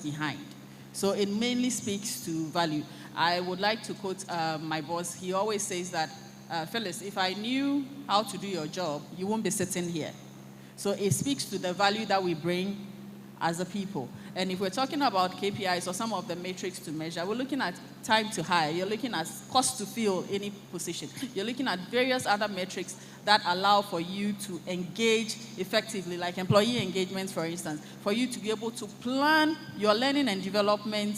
behind. So it mainly speaks to value. I would like to quote my boss. He always says that, Phyllis, if I knew how to do your job, you won't be sitting here. So it speaks to the value that we bring as a people. And if we're talking about KPIs or some of the metrics to measure, we're looking at time to hire, you're looking at cost to fill any position, you're looking at various other metrics that allow for you to engage effectively, like employee engagement, for instance, for you to be able to plan your learning and development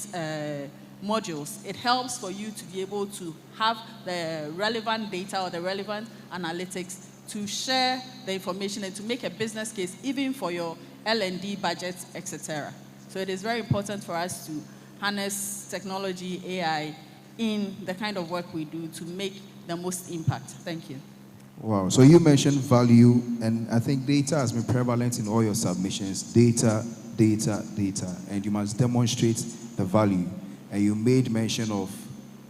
modules. It helps for you to be able to have the relevant data or the relevant analytics to share the information and to make a business case, even for your L&D budget, etc. So it is very important for us to harness technology, AI, in the kind of work we do to make the most impact. Thank you. Wow. So you mentioned value, and I think data has been prevalent in all your submissions. Data, data, data. And you must demonstrate the value. And you made mention of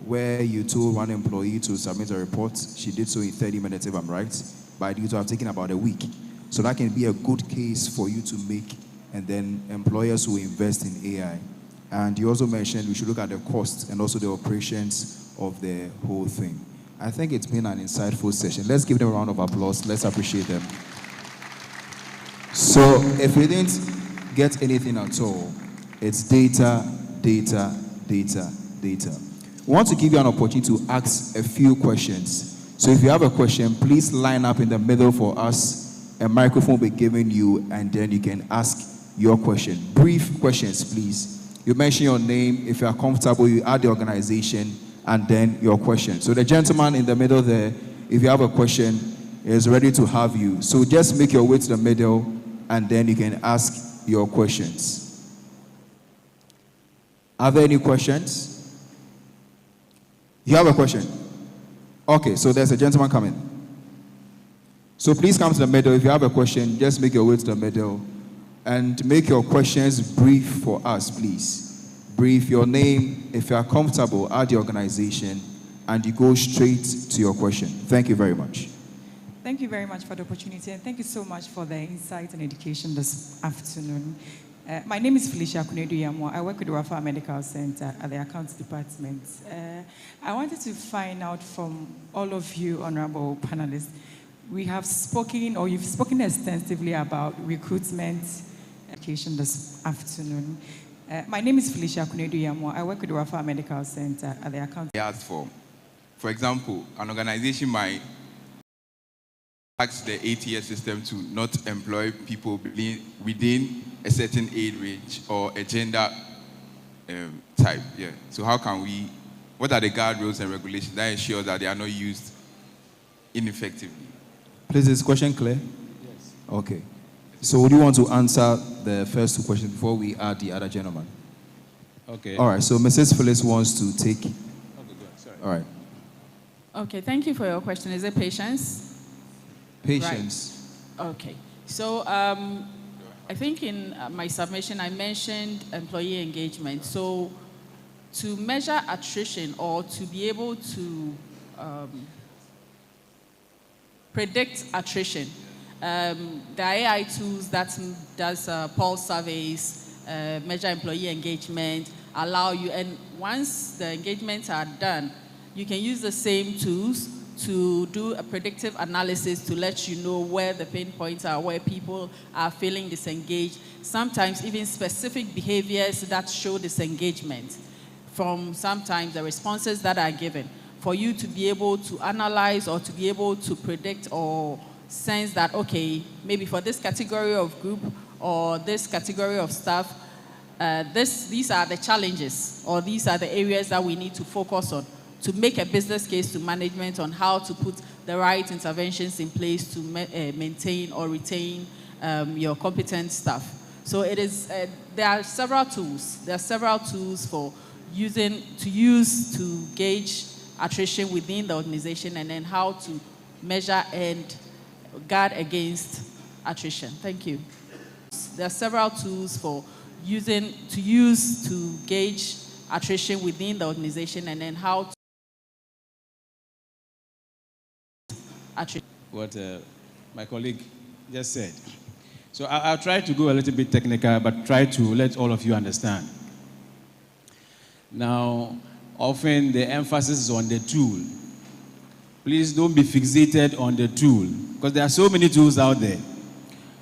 where you told one employee to submit a report. She did so in 30 minutes, if I'm right. But it would have taken about a week. So that can be a good case for you to make, and then employers will invest in AI. And you also mentioned we should look at the cost and also the operations of the whole thing. I think it's been an insightful session. Let's give them a round of applause. Let's appreciate them. So if we didn't get anything at all, it's data, data, data, data. We want to give you an opportunity to ask a few questions. So if you have a question, please line up in the middle for us. A microphone will be given you, and then you can ask your question. Brief questions, please. You mention your name. If you are comfortable, you add the organization, and then your question. So the gentleman in the middle there, if you have a question, is ready to have you. So just make your way to the middle, and then you can ask your questions. Are there any questions? You have a question? Okay, so there's a gentleman coming. So please come to the middle. If you have a question, just make your way to the middle. And make your questions brief for us, please. Brief your name. If you are comfortable, add the organization, and you go straight to your question. Thank you very much. Thank you very much for the opportunity, and thank you so much for the insight and education this afternoon. My name is Felicia Kunedu Yamo. I work with the Rafa Medical Center at the Accounts Department. I wanted to find out from all of you, honorable panelists, we have spoken, or you've spoken extensively about recruitment education this afternoon. My name is Felicia Kunedu Yamo. I work with the Rafa Medical Center at the Accounts. I asked for example, an organization might ask the ATS system to not employ people within a certain age range or a gender type. Yeah. So how can we? What are the guardrails and regulations that ensure that they are not used ineffectively? Please, is this question clear? Yes. Okay. So would you want to answer the first two questions before we add the other gentleman? Okay. All right. So Mrs. Phyllis wants to take. Okay, good. Sorry. All right. Okay, thank you for your question. Is it patience? Patience. Right. Okay. So I think in my submission I mentioned employee engagement. So to measure attrition or to be able to predict attrition, the AI tools that does pulse surveys, measure employee engagement, allow you, and once the engagements are done, you can use the same tools to do a predictive analysis to let you know where the pain points are, where people are feeling disengaged, sometimes even specific behaviors that show disengagement from sometimes the responses that are given, for you to be able to analyze or to be able to predict or sense that, okay, maybe for this category of group or this category of staff, these are the challenges or these are the areas that we need to focus on to make a business case to management on how to put the right interventions in place to maintain or retain your competent staff. So it is, there are several tools. There are several tools for use to gauge attrition within the organization, and then how to measure and guard against attrition. Thank you. There are several tools for use to gauge attrition within the organization, and then how to attrition. What my colleague just said. So I'll try to go a little bit technical, but try to let all of you understand. Now, often the emphasis is on the tool. Please don't be fixated on the tool, because there are so many tools out there.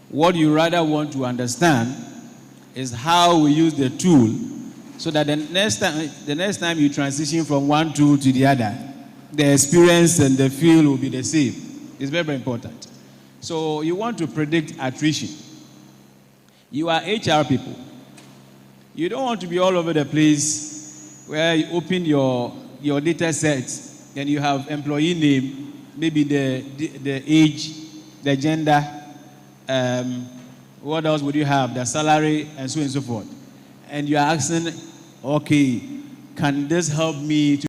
What you rather want to understand is how we use the tool, so that the next time you transition from one tool to the other, the experience and the feel will be the same. It's very, very important. So you want to predict attrition. You are HR people. You don't want to be all over the place where you open your data set and you have employee name, maybe the age, the gender, what else would you have? The salary, and so on and so forth. And you are asking, okay, can this help me to